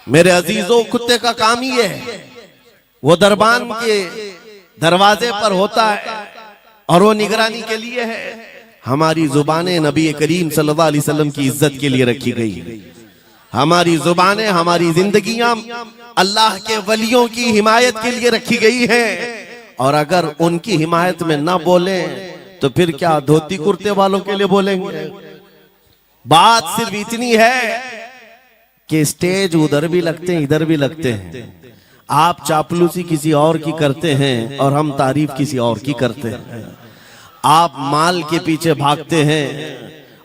मेरे अजीजों, कुत्ते का काम ही है, वो दरबान के दरवाजे पर होता है और वो निगरानी के लिए है। हमारी जुबानें नबी करीम सल्लल्लाहु अलैहि वसल्लम की इज्जत के लिए रखी गई है। हमारी जुबानें, हमारी जिंदगियां अल्लाह के वलियों की हिमायत के लिए रखी गई है। और अगर उनकी हिमायत में ना बोले तो फिर क्या धोती कुर्ते वालों के लिए बोलेंगे? बात सिर्फ इतनी है कि स्टेज उधर भी लगते हैं, इधर भी लगते हैं। आप चापलूसी किसी और की करते हैं और हम तारीफ किसी और की करते हैं। आप माल के पीछे भागते हैं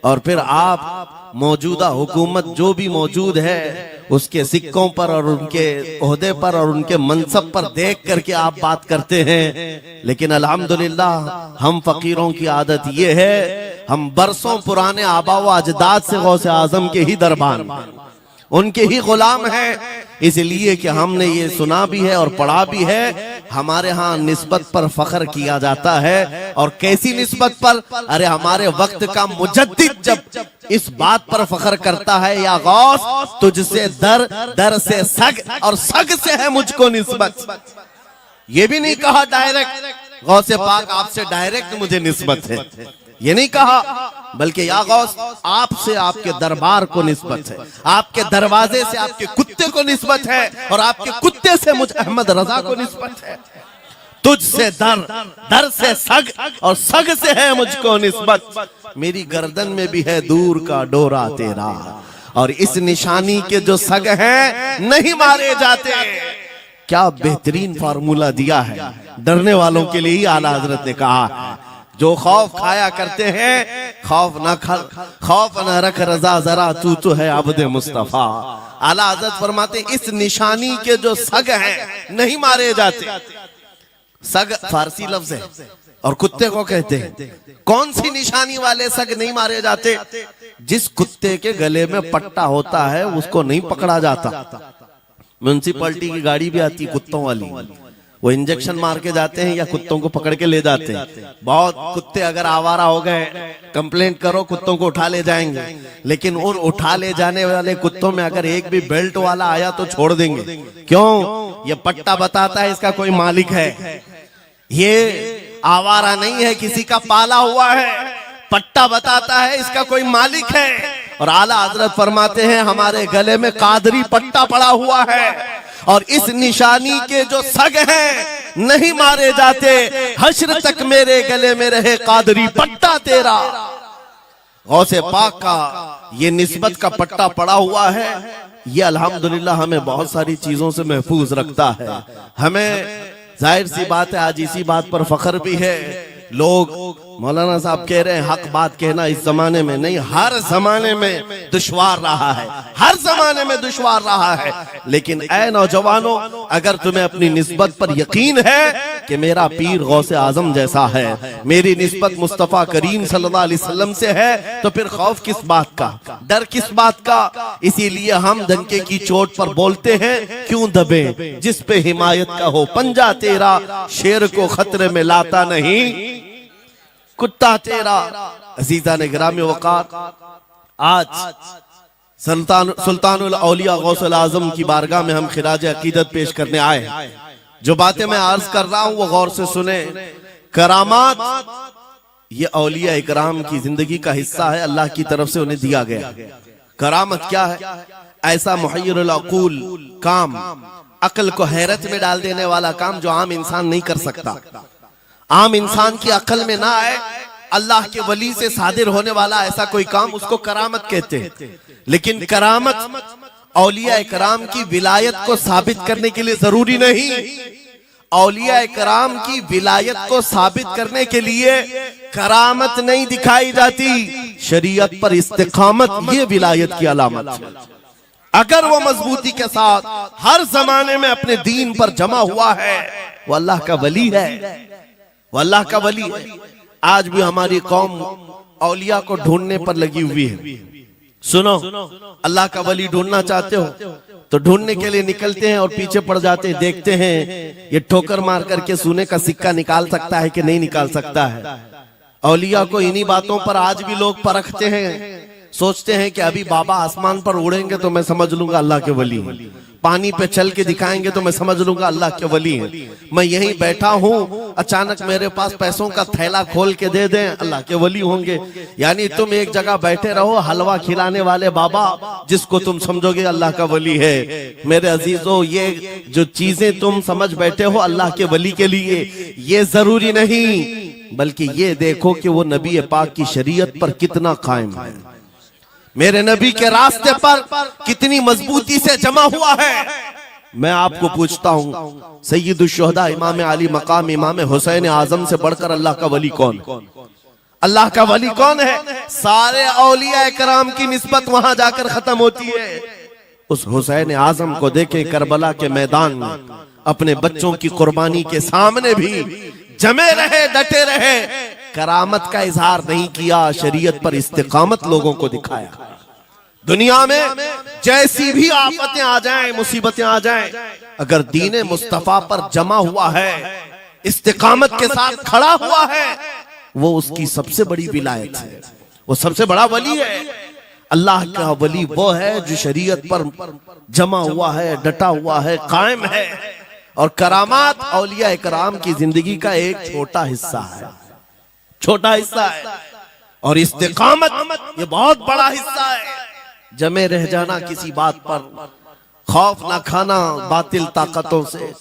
और फिर आप मौजूदा हुकूमत जो भी मौजूद है उसके सिक्कों पर और उनके ओहदे पर और उनके मनसब पर देख करके आप बात करते हैं। लेकिन अल्हम्दुलिल्लाह हम फकीरों की आदत ये है, हम बरसों पुराने आबा व अजदाद से गौसे आजम के ही दरबान, उनके ही गुलाम हैं। इसलिए कि हमने ये सुना भी है और पढ़ा भी है, हमारे यहाँ निस्बत पर फख्र किया जाता है। और कैसी निस्बत पर? अरे हमारे वक्त का मुजद्दिद जब इस बात पर फख्र करता है, या गौस तुझसे दर, दर से सग और सग से है मुझको निस्बत। ये भी नहीं कहा डायरेक्ट गौसे पाक आपसे डायरेक्ट मुझे निस्बत है, ये नहीं कहा, बल्कि या गौस आपसे, आपके दरबार को निस्बत है, आपके दरवाजे से आपके कुत्ते को निस्बत है और आपके कुत्ते से मुझ अहमद रजा को निस्बत है। तुझसे दर, दर से सग और सग से है मुझको निस्बत। मेरी गर्दन में भी है दूर का डोरा तेरा, और इस निशानी के जो सग हैं नहीं मारे जाते। क्या बेहतरीन फार्मूला दिया है, डरने वालों के लिए ही आला हजरत ने कहा है। जो खौफ खाया करते हैं, खौफ न रख रजा जरा, तू है अब्दे मुस्तफा। आला हजरत फरमाते इस निशानी के जो सग हैं नहीं मारे जाते। सग फारसी लफ्ज है और कुत्ते को कहते हैं। कौन सी निशानी वाले सग नहीं मारे जाते? जिस कुत्ते के गले में पट्टा होता है उसको नहीं पकड़ा जाता। म्युनिसिपैलिटी की गाड़ी भी आती है कुत्तों वाली, वो इंजेक्शन मार के जाते हैं या कुत्तों को पकड़ के ले जाते हैं। बहुत कुत्ते अगर आवारा हो गए, कंप्लेंट करो, कुत्तों को उठा ले जाएंगे। लेकिन उन उठा ले जाने वाले कुत्तों में अगर एक भी बेल्ट वाला आया तो छोड़ देंगे। क्यों? ये पट्टा बताता है इसका कोई मालिक है, ये आवारा नहीं है, किसी का पाला हुआ है। पट्टा बताता है इसका कोई मालिक है। और आला हजरत फरमाते हैं हमारे गले में कादरी पट्टा पड़ा हुआ है और इस निशानी के जो सग हैं नहीं मारे जाते। हश्र तक मेरे गले में रहे कादरी पट्टा तेरा। गौसे पाक का ये निस्बत का पट्टा पड़ा हुआ है। ये अल्हम्दुलिल्लाह हमें बहुत सारी चीजों से महफूज रखता है। हमें जाहिर सी बात है आज इसी बात पर फख्र भी है। लोग मौलाना साहब कह रहे हैं हक बात कहना इस जमाने में नहीं, हर जमाने में दुश्वार रहा है, हर जमाने में दुश्वार रहा है। लेकिन ऐ नौजवानों, अगर तुम्हें अपनी निस्बत पर यकीन है कि मेरा पीर गौसे आजम जैसा है, मेरी निस्बत मुस्तफा करीम सल्लल्लाहु अलैहि वसल्लम से है, तो फिर खौफ किस बात का, डर किस बात का? इसीलिए हम डंके की चोट पर बोलते हैं, क्यों दबे जिस पे हिमायत का हो पंजा तेरा, शेर को खतरे में लाता नहीं कुत्ता तेरा। अजीजा ने गिरामी वक़ार, आज सुल्तानुल औलिया गौसुल आजम की बारगाह में हम खिराज अकीदत पेश करने आए। जो बातें मैं अर्ज कर रहा हूं वो गौर से सुने। करामात ये औलिया इकराम की जिंदगी का हिस्सा है, अल्लाह की तरफ से उन्हें दिया गया। करामत क्या है? ऐसा मुहय्यिरुल अक़ूल काम, अक्ल को हैरत में डाल देने वाला काम जो आम इंसान नहीं कर सकता, आम इंसान की अकल में ना आए। अल्लाह के वली से सादिर होने वाला ऐसा कोई काम, उसको करामत कहते हैं। लेकिन करामत औलिया कराम की विलायत को साबित करने के लिए जरूरी नहीं। औलिया कराम की विलायत को साबित करने के लिए करामत नहीं दिखाई जाती, शरीयत पर इस्तिकामत ये विलायत की अलामत है। अगर वो मजबूती के साथ हर जमाने में अपने दीन पर जमा हुआ है, वो अल्लाह का वली है, वो अल्लाह का वली है। आज भी हमारी कौम औलिया को ढूंढने पर लगी हुई है। सुनो, अल्लाह का वली ढूंढना चाहते हो तो ढूंढने के लिए निकलते हैं और पीछे पड़ जाते हैं, देखते हैं ये ठोकर मार करके सोने का सिक्का निकाल सकता है कि नहीं निकाल सकता है। औलिया को इन्हीं बातों पर आज भी लोग परखते हैं, सोचते हैं कि अभी बाबा आसमान पर उड़ेंगे तो मैं समझ लूंगा अल्लाह के वली। पानी पे चल के दिखाएंगे तो मैं समझ लूंगा अल्लाह के वली हैं। मैं यहीं बैठा हूं, अचानक मेरे पास पैसों का थैला खोल के दे दें, अल्लाह के वली होंगे। यानी तुम एक जगह बैठे रहो, हलवा खिलाने वाले बाबा जिसको तुम समझोगे अल्लाह का वली है। मेरे अजीजों, ये जो चीजें तुम समझ बैठे हो अल्लाह के वली के लिए, ये जरूरी नहीं, बल्कि ये देखो कि वो नबी पाक की शरीयत पर कितना कायम है, मेरे नबी के रास्ते पर कितनी मजबूती से जमा हुआ है। मैं आपको पूछता हूं, सैयदुश शुहदा इमाम अली मकाम इमाम हुसैन आजम से बढ़कर अल्लाह का वली कौन? अल्लाह का वली कौन है? सारे औलिया कराम की निस्बत वहां जाकर खत्म होती है। उस हुसैन आजम को देखे करबला के मैदान में अपने बच्चों की कुर्बानी के सामने भी जमे रहे, डटे रहे, करामत का इजहार नहीं किया, शरीयत पर इस्तिकामत लोगों को दिखाया। दुनिया में जैसी भी आफतें आ जाएं, मुसीबतें आ जाएं, अगर दीने मुस्तफा पर जमा हुआ है, इस्तिकामत के साथ खड़ा हुआ है, वो उसकी सबसे बड़ी विलायत है, वो सबसे बड़ा वली है। अल्लाह का वली वो है जो शरीयत पर जमा हुआ है, डटा हुआ है, कायम है। और करामात औलिया इकराम की जिंदगी का एक छोटा हिस्सा है, छोटा हिस्सा है, और इस्तिकामत ये बहुत बड़ा हिस्सा है। जमे रह जाना किसी बात पर, खौफ ना खाना बातिल ताकतों से,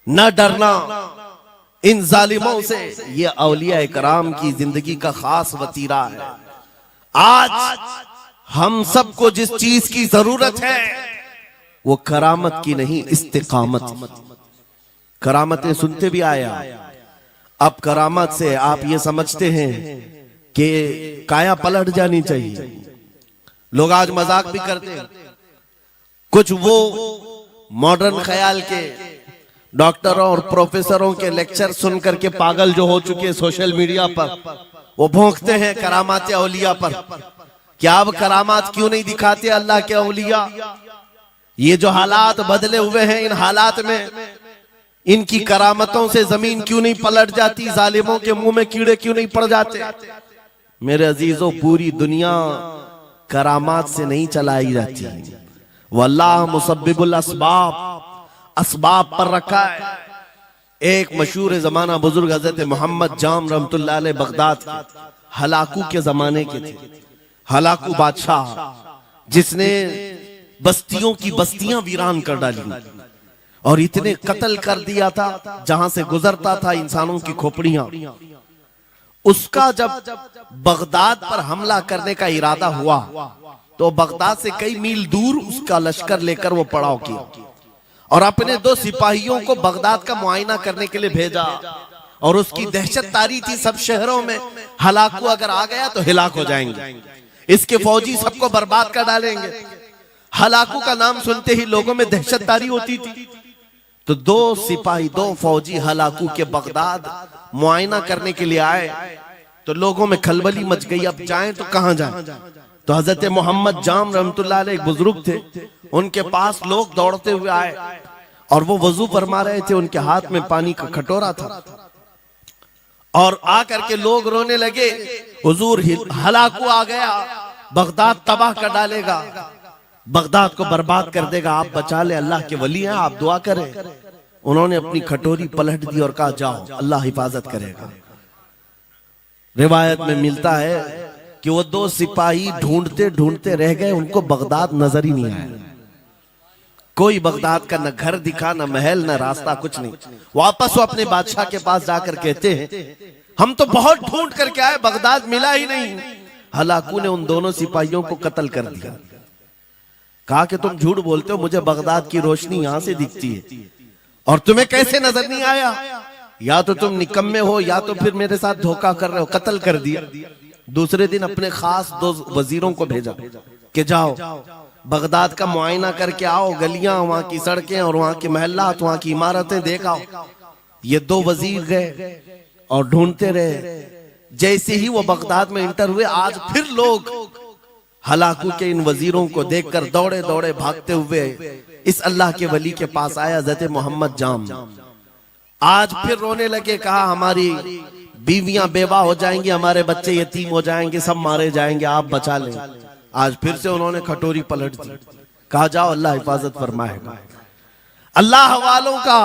न डरना इन जालिमों से, ये औलिया इकराम की जिंदगी का खास वतीरा है। आज हम सबको जिस चीज की जरूरत है वो करामत की नहीं, इस्तिकामत। करामतें सुनते भी आया, अब करामत से आप ये समझते हैं कि काया पलट जानी चाहिए। लोग आज मजाक भी करते हैं, कुछ वो मॉडर्न ख्याल के डॉक्टरों और प्रोफेसरों के लेक्चर सुनकर के पागल जो हो चुके सोशल मीडिया पर, वो भौंकते हैं करामात औलिया पर। क्या अब करामात क्यों नहीं दिखाते अल्लाह के औलिया? ये जो हालात बदले हुए हैं, इन हालात में इनकी करामतों से जमीन क्यों नहीं पलट जाती? जालिमों के मुंह में कीड़े क्यों नहीं पड़ जाते? मेरे अजीजों, पूरी दुनिया करामात से नहीं चलाई जाती, वल्लाह मुसब्बिबुल अस्बाब, असबाब पर रखा है। एक मशहूर जमाना बुजुर्ग हजरत मोहम्मद जाम रहमतुल्लाह अलैह बगदाद हलाकू के जमाने के थे। हलाकू बादशाह जिसने बस्तियों की बस्तियां वीरान कर डाली और इतने कत्ल कर दिया था, जहां से गुजरता था इंसानों की खोपड़ियां। उसका जब बगदाद पर हमला करने का इरादा हुआ तो बगदाद से कई मील दूर उसका लश्कर लेकर वो पड़ाव किया और अपने 2 सिपाहियों को बगदाद का मुआयना करने के लिए भेजा। और उसकी दहशत तारी थी सब शहरों में, हलाकू अगर आ गया तो हिलाक हो जाएंगे, इसके फौजी सबको बर्बाद कर डालेंगे। हलाकू का नाम सुनते ही लोगों में दहशत तारी होती थी। तो 2 सिपाही 2 फौजी हलाकू के बगदाद मुआयना करने के लिए आए तो लोगों में खलबली मच गई, अब जाएं तो कहां जाएं? तो हजरत मोहम्मद जाम रहमतुल्लाह अलैह एक बुजुर्ग थे, उनके पास लोग दौड़ते हुए आए और वो वजू फरमा रहे थे, उनके हाथ में पानी का कटोरा था और आकर के लोग रोने लगे, हुजूर हलाकू आ गया, बगदाद तबाह कर डालेगा, बगदाद को बर्बाद कर देगा, आप बचा ले, अल्लाह के वली हैं, आप दुआ करें। उन्होंने अपनी कटोरी पलट दी और कहा जाओ, अल्लाह हिफाजत करेगा। रिवायत में मिलता है कि वो 2 सिपाही ढूंढते ढूंढते रह गए, उनको बगदाद नजर ही नहीं आया। कोई बगदाद का न घर दिखा, न महल, न रास्ता, कुछ नहीं। वापस वो अपने बादशाह के पास जाकर कहते हैं, हम तो बहुत ढूंढ करके आए, बगदाद मिला ही नहीं। हलाकू ने उन दोनों सिपाहियों को कत्ल कर दिया। कहा कि तुम झूठ बोलते हो, मुझे बगदाद की रोशनी यहां से दिखती है और तुम्हें कैसे नजर नहीं आया? या तो तुम निकम्मे हो या तो फिर मेरे साथ धोखा कर रहे हो। कत्ल कर दिया। दूसरे दिन अपने खास 2 वजीरों को भेजा कि जाओ बगदाद का मुआयना करके आओ, गलियां, वहां की सड़कें और वहां के महल्लात, वहां की इमारतें देख आओ। ये 2 वजीर गए और ढूंढते रहे। जैसे ही वो बगदाद में इंटर हुए, आज फिर लोग हलाकू के इन वजीरों को देखकर दौड़े दौड़े भागते हुए इस अल्लाह के वली के पास आया, हज़रत मोहम्मद जाम। आज फिर रोने लगे, कहा हमारी बीवियां बेवा हो जाएंगी, हमारे बच्चे यतीम हो जाएंगे, सब मारे जाएंगे, आप बचा लें। आज फिर से उन्होंने कटोरी पलट दी, कहा जाओ अल्लाह हिफाजत फरमाएगा। अल्लाह वालों का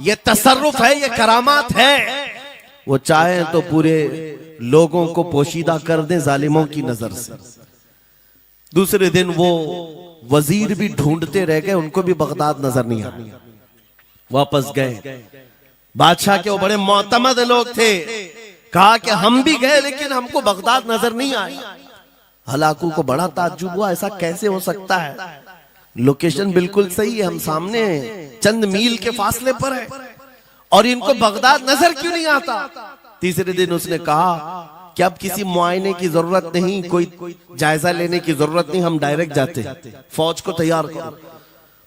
ये तसर्रुफ है, ये करामात है। वो चाहे तो पूरे लोगों को पोशीदा कर दे जालिमों की नजर से। दूसरे दिन वो वजीर भी ढूंढते रह गए, उनको भी बगदाद नजर नहीं आया। वापस गए, बादशाह के वो बड़े मोतमद लोग थे, कहा कि हम भी गए लेकिन हमको बगदाद नजर नहीं आई। हलाकू को बड़ा ताज्जुब हुआ, ऐसा कैसे हो सकता है, लोकेशन बिल्कुल सही है, हम सामने चंद मील के फासले पर है और इनको बगदाद नजर क्यों नहीं आता। तीसरे दिन उसने कहा कि अब किसी मुआयने की जरूरत नहीं, कोई जायजा लेने की जरूरत नहीं, हम डायरेक्ट जाते, फौज को तैयार करो।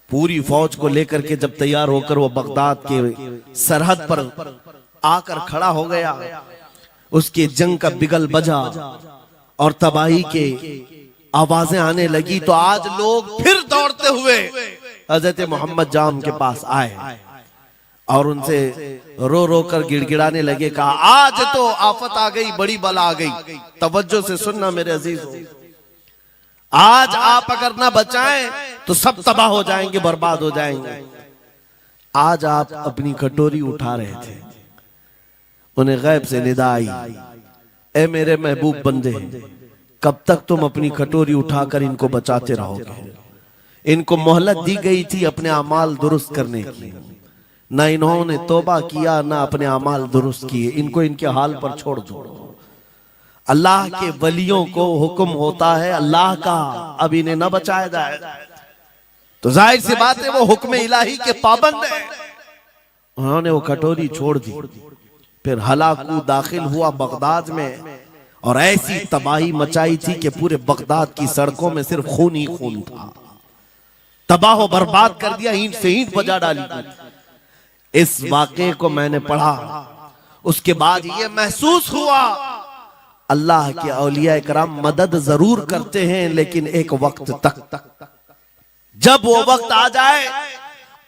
पूरी फौज को लेकर के जब तैयार होकर वो बगदाद के सरहद पर आकर खड़ा हो गया, उसके जंग का बिगल बजा और तबाही के आवाजें आने लगी, तो आज लोग फिर दौड़ते हुए हजरत मोहम्मद जाम के पास आए और उनसे रो रो कर गिड़गिड़ाने लगे, कहा आज तो आफत आ गई, बड़ी बला आ गई। तवज्जो से सुनना मेरे अजीज, आज आप अगर ना बचाएं तो सब तबाह हो जाएंगे, बर्बाद हो जाएंगे। आज आप अपनी कटोरी उठा रहे थे, उन्हें गैब से निदा आई, ए मेरे महबूब बंदे, कब तक तुम अपनी कटोरी उठाकर इनको बचाते रहोगे। इनको मोहलत दी गई थी अपने अमाल दुरुस्त करने की, ना इन्होंने तौबा किया ना अपने अमाल दुरुस्त किए, इनको इनके हाल पर छोड़ दो। अल्लाह के वलियों को हुक्म होता है अल्लाह का, अब इन्हें न बचाया जाए तो जाहिर सी बात है वो हुक्म इलाही के पाबंद है। उन्होंने वो कटोरी छोड़ दी। फिर हलाकू दाखिल हुआ बगदाद में और ऐसी तबाही मचाई थी कि पूरे बगदाद की सड़कों में सिर्फ खून ही खून था, तबाह बर्बाद कर दिया, ईंट से ईंट बजा डाली। इस वाक़े को मैंने पढ़ा, उसके बाद ये महसूस हुआ अल्लाह के औलिया कराम मदद जरूर करते हैं, लेकिन एक वक्त तक, जब वो वक्त आ जाए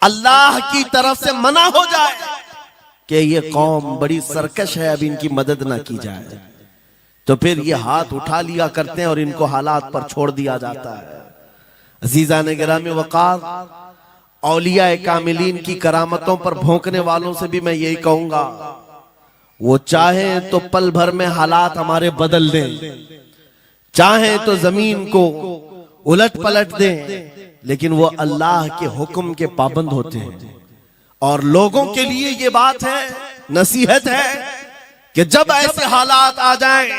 अल्लाह की तरफ से मना हो जाए कि ये कौम बड़ी सरकश है, अब इनकी मदद ना की जाए, तो फिर ये हाथ उठा लिया करते हैं और इनको हालात पर छोड़ दिया जाता है। अजीज़ान गिरामी वक़ार, औलिया कामिलीन की करामतों पर भौंकने वालों से भी मैं यही कहूंगा, वो चाहे तो पल भर में हालात हमारे बदल दें, चाहे तो जमीन को उलट पलट दें, लेकिन वो अल्लाह के हुक्म के पाबंद होते हैं। और लोगों के लिए ये बात है, नसीहत है कि जब ऐसे हालात आ जाएं,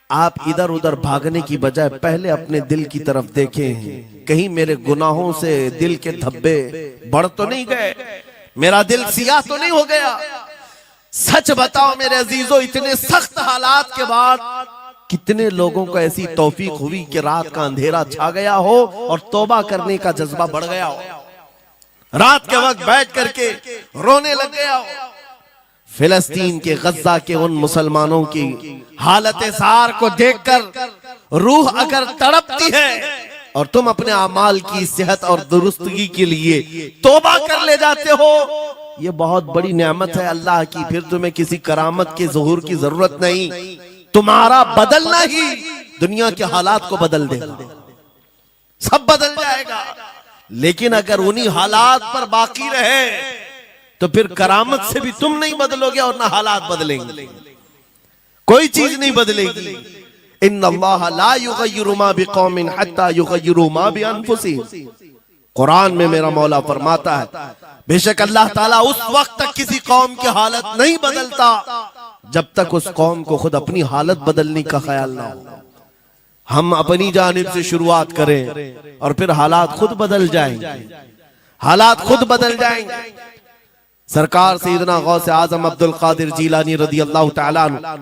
आप इधर उधर भागने की बजाय पहले अपने दिल की तरफ देखें, कहीं मेरे गुनाहों से दिल के धब्बे बढ़ तो नहीं गए, मेरा दिल सियाह तो नहीं हो गया। सच बताओ मेरे अजीजों, इतने सख्त हालात के बाद कितने लोगों को ऐसी तौफीक हुई कि रात का अंधेरा छा गया हो और तौबा करने का जज्बा बढ़ गया हो, रात के वक्त बैठ करके रोने लग गया हो। फिलिस्तीन के गज्जा के उन मुसलमानों की हालत सार को देखकर रूह अगर तड़पती है और तुम अपने अमाल की सेहत और दुरुस्तगी के लिए तौबा कर ले जाते हो, ये बहुत बड़ी नेमत है अल्लाह की। फिर तुम्हें किसी करामत के ज़ुहूर की जरूरत नहीं, तुम्हारा बदलना ही दुनिया के हालात को बदल देगा, सब बदल जाएगा। लेकिन अगर उन्हीं हालात पर बाकी रहे तो फिर करामत से भी तुम नहीं बदलोगे और ना हालात बदलेंगे, कोई चीज नहीं बदलेगी। इन्नल्लाह ला युगय्यिरु मा बिकौमिन हत्ता युगय्यिरु मा बिअनफुसिहिम। कुरान में मेरा मौला फरमाता है, बेशक अल्लाह ताला उस वक्त तक किसी कौम की हालत नहीं बदलता जब तक उस कौम को खुद अपनी हालत बदलने का ख्याल ना हो। हम अपनी जानिब से शुरुआत करें और फिर हालात खुद बदल जाएंगे, हालात खुद बदल जाएंगे। सरकार सैयदना गौसे आजम अब्दुल कादिर जीलानी रदी अल्लाह तआला अन्हु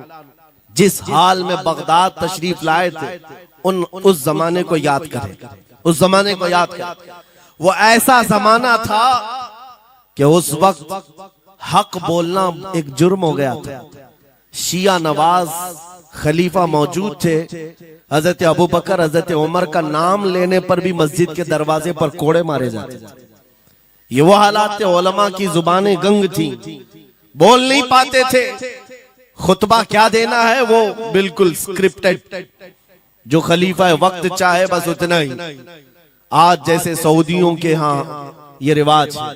जिस हाल में बगदाद तशरीफ लाए थे, उस जमाने को याद करें, उस जमाने को याद करें। वो ऐसा जमाना था कि उस वक्त हक बोलना एक जुर्म हो गया था। शिया नवाज खलीफा मौजूद थे, हजरत अबू बकर हजरत उमर का नाम लेने पर भी मस्जिद के दरवाजे पर कोड़े मारे जाते थे। ये वो हालात थे, उलमा की जुबानें गंग थी, बोल नहीं पाते थे, खुतबा क्या देना है वो बिल्कुल स्क्रिप्टेड, जो खलीफा वक्त चाहे बस उतना ही। आज जैसे सऊदियों के यहाँ ये रिवाज है,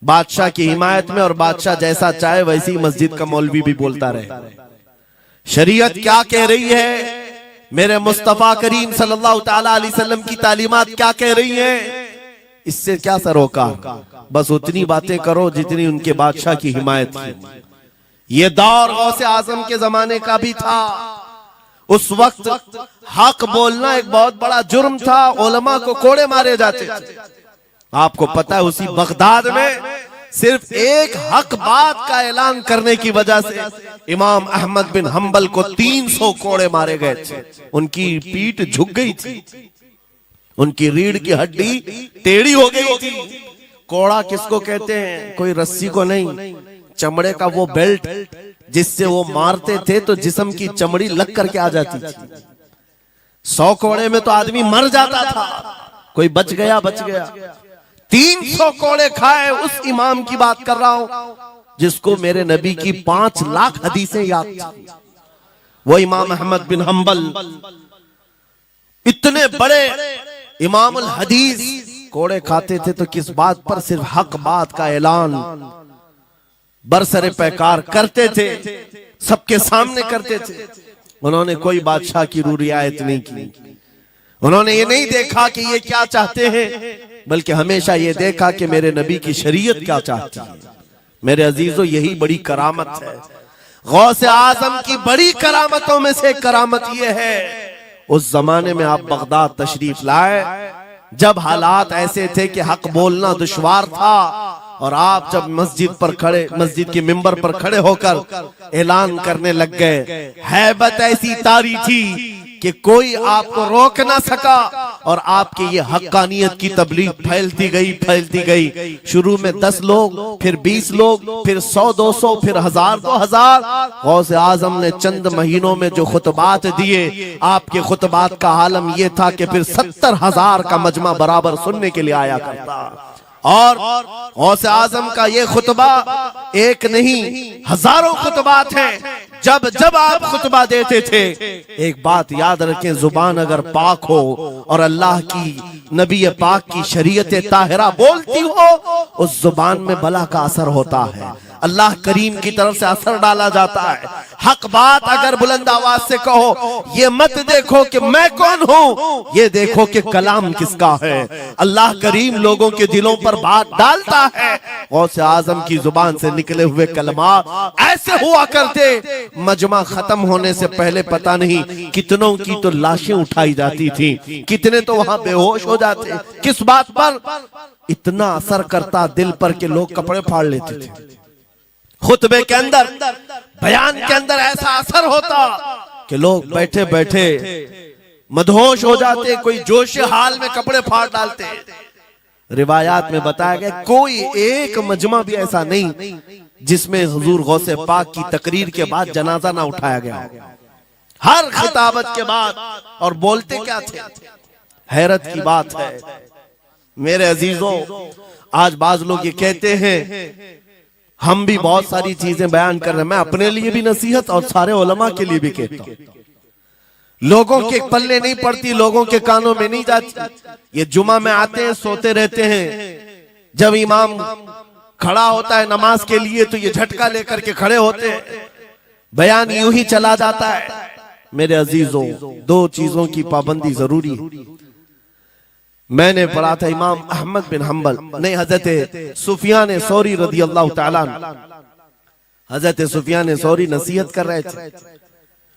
बादशाह की हिमायत में और बादशाह जैसा चाहे वैसी मस्जिद का मौलवी भी बोलता रहे। शरीयत क्या कह रही है, मेरे मुस्तफा करीम सल्लल्लाहु ताला अलैहि वसल्लम की तालीमात क्या कह रही हैं, इससे क्या सरोकार। बस उतनी बातें करो जितनी उनके बादशाह की हिमायत की। ये दौर गौसे आजम के जमाने का भी था। उस वक्त हक बोलना एक बहुत बड़ा जुर्म था, उलमा को कोड़े मारे जाते थे। आपको पता है उसी बगदाद में सिर्फ एक हक बात का ऐलान करने की वजह से इमाम अहमद बिन हंबल को 300 कोड़े मारे गए थे। उनकी पीठ झुक गई थी, उनकी रीढ़ की हड्डी टेढ़ी हो गई थी। कोड़ा किसको कहते हैं, कोई रस्सी को नहीं, चमड़े का वो बेल्ट जिससे वो मारते थे तो जिस्म की चमड़ी लग करके आ जाती थी। 100 कोड़े में तो आदमी मर जाता था, कोई बच गया। 300 कोड़े खाए उस इमाम की बात कर रहा हूं जिसको मेरे नबी की 5 लाख हदीसें याद थी। वो इमाम अहमद बिन हंबल इतने बड़े इमामुल हदीस कोड़े खाते थे तो किस बात पर, सिर्फ हक बात का ऐलान बरसरे पैकार करते थे, सबके सामने करते थे। उन्होंने कोई बादशाह की रूह रियायत नहीं की। उन्होंने ये नहीं देखा कि ये क्या चाहते हैं, बल्कि हमेशा ये देखा कि मेरे नबी की शरीयत क्या चाहती है। मेरे अजीजों, यही बड़ी करामत है। गौसे आजम की बड़ी करामतों में से करामत ये है, उस जमाने में आप बगदाद तशरीफ लाए जब हालात ऐसे थे कि हक बोलना दुश्वार था, और आप जब मस्जिद के मिंबर पर खड़े होकर ऐलान करने लग गए, हैबत ऐसी तारी थी कि कोई आपको रोक ना सका, और आपके ये हक्कानियत की तबलीग फैलती गई। शुरू में 10 लोग, फिर 20 लोग, फिर 100-200, फिर 1000-2000। गौसे आजम ने चंद महीनों में जो खुतबात दिए, आपके खुतबात का आलम यह था कि फिर 70,000 का मजमा बराबर सुनने के लिए आया करता। और गौसे आजम का ये खुतबा एक नहीं, हजारों खुतबात हैं। जब जब आप खुतबा देते थे, एक बात याद रखें, जुबान अगर पाक हो और अल्लाह की नबी पाक की शरीयत ताहिरा बोलती हो, उस जुबान में बला का असर होता है, अल्लाह करीम की तरफ से असर डाला जाता है। हक बात अगर बुलंद आवाज से कहो, ये मत देखो कि मैं कौन हूं, ये देखो कि कलाम किसका है। अल्लाह करीम लोगों के दिलों पर बात डालता है। गौसे आजम की जुबान से निकले हुए कलमा ऐसे हुआ करते, मजमा खत्म होने से पहले पता नहीं कितनों की तो लाशें उठाई जाती थी, कितने तो वहां बेहोश हो जाते। किस बात पर? इतना असर करता दिल पर कि लोग कपड़े फाड़ लेते थे। खुतबे के अंदर, बयान के अंदर ऐसा असर होता कि लोग बैठे बैठे मदहोश हो जाते, कोई जोश हाल में कपड़े फाड़ डालते। रिवायात में बताया गया कोई एक मजमा भी ऐसा नहीं जिसमें हुजूर गौसे पाक की तकरीर के बाद जनाजा ना उठाया गया। हर खिताबत के बाद, और बोलते क्या थे, हैरत की बात है मेरे अजीजों। आज बाज लोग ये कहते हैं, हम भी बहुत सारी चीजें बयान कर रहे हैं, मैं अपने लिए भी नसीहत और सारे उलमा के लिए भी कहता हूं, लोगों के पल्ले नहीं पड़ती, लोगों के कानों में नहीं जाती। ये जुमा में आते हैं, सोते रहते हैं, जब इमाम खड़ा होता है नमाज के लिए तो ये झटका लेकर के खड़े होते हैं, बयान यूं ही चला जाता है। मेरे अजीजों, 2 चीजों की पाबंदी जरूरी है। मैंने पढ़ा था इमाम अहमद बिन हंबल नहीं, हजरत सुफियान सौरी रदी अल्लाह ताला, हजरत सुफियान सौरी नसीहत कर रहे थे,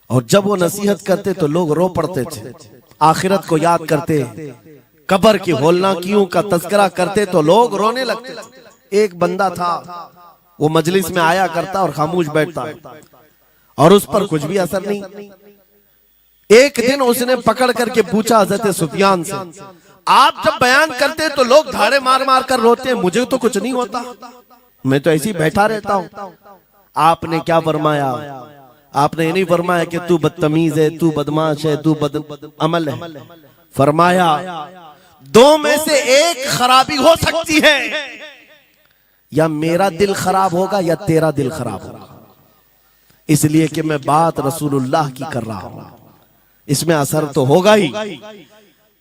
और जब वो नसीहत करते तो लोग रो पड़ते थे, आखिरत को याद करते, कब्र की होलनाकियों का तज़किरा करते तो लोग रोने लगते थे। एक बंदा था, वो मजलिस में आया करता और खामोश बैठता, और उस पर कुछ भी असर नहीं। एक दिन उसने पकड़ करके पूछा हजरत सुफियान से, आप जब बयान करते तो लोग धाड़े मार मार कर रोते हैं, मुझे तो कुछ नहीं होता, मैं तो ऐसे ही बैठा रहता हूं। आपने क्या फरमाया? आपने ये नहीं फरमाया कि तू बदतमीज है, तू बदमाश है, तू बदअमल है। फरमाया 2 में से एक खराबी हो सकती है, या मेरा दिल खराब होगा या तेरा दिल खराब होगा, इसलिए कि मैं बात रसूलुल्लाह की कर रहा हूं, इसमें असर तो होगा ही।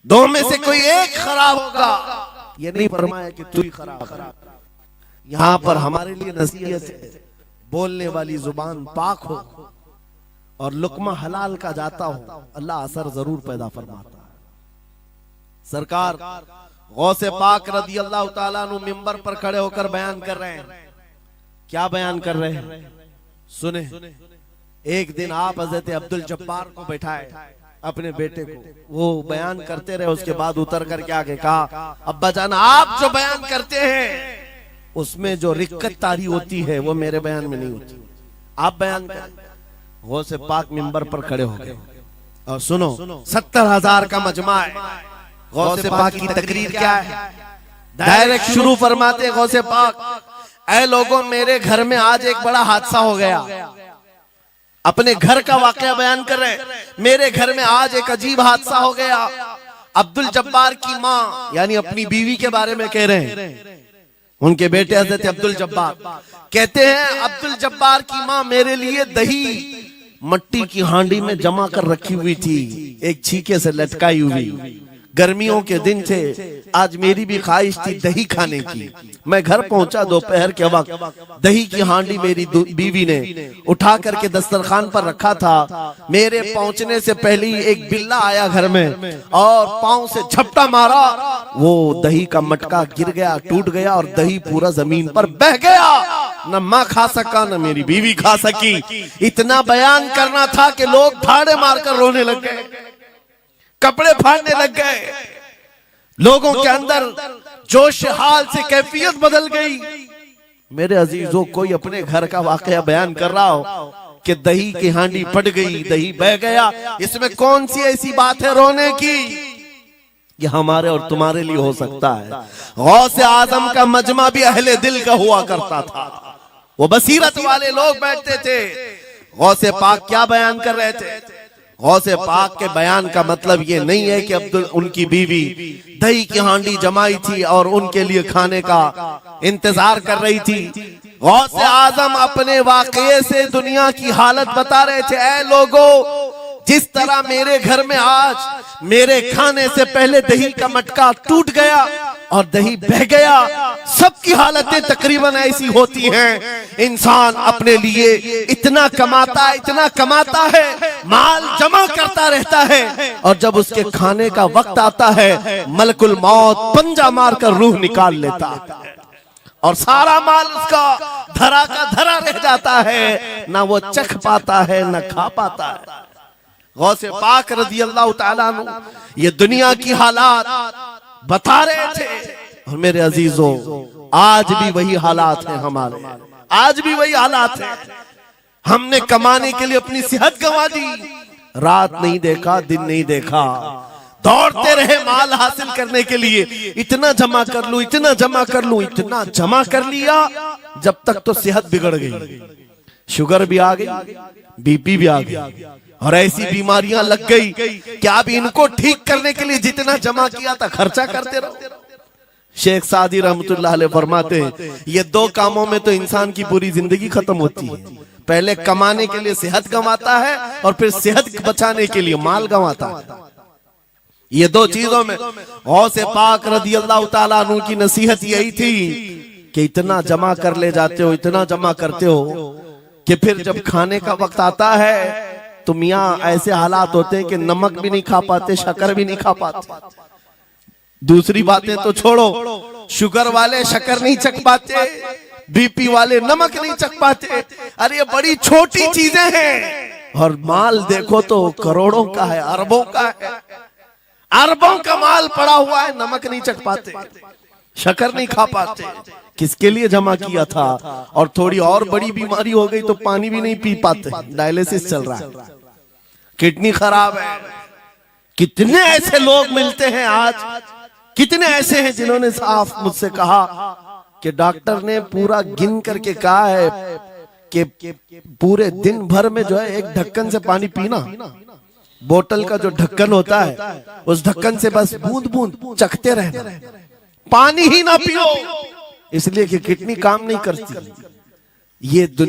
दो में से कोई एक खराब होगा, ये नहीं फरमाया कि तू ही खराब है। यहां पर हमारे लिए नसीहत है, बोलने वाली जुबान पाक हो और लुकमा हलाल का जाता हो, अल्लाह असर जरूर पैदा फरमाता है। सरकार गौसे पाक रदी अल्लाह ताला अन्हु मिंबर पर खड़े होकर बयान कर रहे हैं। क्या बयान कर रहे हैं सुने। एक दिन आप हजरत अब्दुल जब्बार को बैठाए अपने बेटे को, वो बयान करते रहे, उसके बाद उतर कर के आगे कहा, अब्बा जान आप जो बयान करते हैं उसमें जो रिक्कत तारी होती है वो मेरे बयान में नहीं होती, आप बयान करें। गौसे पाक मिंबर पर खड़े हो गए और सुनो, 70,000 का मजमा है। गौसे पाक की तकरीर क्या है, डायरेक्ट शुरू फरमाते गौसे पाक, ऐ लोगों मेरे घर में आज एक बड़ा हादसा हो गया। अपने घर का वाकया बयान कर रहे, मेरे घर में आज एक अजीब हादसा हो गया। अब्दुल जब्बार की माँ यानी अपनी बीवी के बारे में कह रहे हैं, उनके बेटे हजरत अब्दुल जब्बार कहते हैं, अब्दुल जब्बार की माँ मेरे लिए दही मट्टी की हांडी में जमा कर रखी हुई थी, एक छीके से लटकाई हुई। गर्मियों के दिन थे, आज मेरी भी ख्वाहिश थी दही खाने की। मैं घर पहुंचा दोपहर के वक्त, दही की हांडी मेरी बीवी ने उठा करके दस्तरखान पर रखा था। मेरे पहुंचने से पहले ही एक बिल्ला आया घर में और पांव से झपटा मारा, वो दही का मटका गिर गया, टूट गया और दही पूरा जमीन पर बह गया। न माँ खा सका न मेरी बीवी खा सकी। इतना बयान करना था कि लोग ठाड़े मारकर रोने लग गए, कपड़े फाड़ने लग गए। लोगों के अंदर जोश हाल से कैफियत बदल गई। मेरे अजीजों, कोई अपने घर का वाकया बयान कर रहा हो कि दही की हांडी फट गई, दही बह गया, इसमें कौन सी ऐसी बात है रोने की? ये हमारे और तुम्हारे लिए हो सकता है। गौसे आजम का मजमा भी अहले दिल का हुआ करता था, वो बसीरत वाले लोग बैठते थे। गौसे पाक क्या बयान कर रहे थे? गौसे पाक के बयान का मतलब ये नहीं है कि अब्दुल उनकी बीवी दही की हांडी जमाई थी और उनके लिए खाने का इंतजार कर रही थी। गौसे आजम अपने वाकये से दुनिया की हालत बता रहे थे, ऐ लोगों, जिस तरह मेरे घर में आज मेरे खाने से पहले दही का मटका टूट गया और दही बह गया, सबकी हालतें तकरीबन ऐसी होती हैं। इंसान अपने लिए इतना कमाता है, माल जमा करता रहता है और जब उसके खाने का वक्त आता है, मलकुल मौत पंजा मारकर रूह निकाल लेता है और सारा माल उसका धरा का धरा रह जाता है, ना वो चख पाता है ना खा पाता है। गौसे पाक रज़ी अल्लाह ताला अन्हु ये दुनिया की हालात बता रहे थे। और मेरे अजीजों, आज भी वही हालात हैं हमारे, आज भी वही हालात हैं। हमने कमाने के लिए अपनी सेहत गंवा दी, रात नहीं देखा, दिन नहीं देखा, दौड़ते रहे माल हासिल करने के लिए। इतना जमा कर लूं, इतना जमा कर लूं, इतना जमा कर लिया, जब तक तो सेहत बिगड़ गई, शुगर भी आ गई, बीपी भी आ गई और ऐसी बीमारियां लग गई कि अब इनको ठीक करने के लिए जितना जमा किया था खर्चा करते रहो। शेख सादी रहमतुल्लाह अलैह फरमाते हैं, ये दो कामों में तो इंसान की पूरी जिंदगी खत्म होती है। पहले कमाने के लिए सेहत गंवाता है और फिर सेहत बचाने के लिए माल गंवाता है। ये दो चीजों में गौसे पाक रज़ी अल्लाह ताला अन्हु की नसीहत यही थी कि इतना जमा कर ले जाते हो, इतना जमा करते हो कि फिर जब खाने का वक्त आता है तो मियाँ ऐसे हालात होते हैं कि नमक भी नहीं खा पाते, शक्कर भी नहीं खा पाते। दूसरी बातें तो छोड़ो, शुगर वाले शक्कर नहीं चख पाते, बीपी वाले नमक नहीं चख पाते। अरे ये बड़ी छोटी चीजें हैं और माल देखो तो करोड़ों का है, अरबों का है, अरबों का माल पड़ा हुआ है, नमक नहीं चख पाते, शक्कर नहीं खा पाते। किसके लिए जमा किया था? और थोड़ी और बड़ी बीमारी हो गई तो पानी भी नहीं पी पाते, डायलिसिस चल रहा है, किडनी खराब है। कितने ऐसे लोग मिलते हैं आज, कितने ऐसे हैं जिन्होंने साफ मुझसे कहा कि डॉक्टर ने पूरा गिन करके कहा है कि पूरे दिन भर में जो है एक ढक्कन से पानी पीना, बोतल का जो ढक्कन होता है उस ढक्कन से बस बूंद बूंद चखते रहना, पानी ही ना पियो, इसलिए कि किडनी काम नहीं करती। ये दुनिया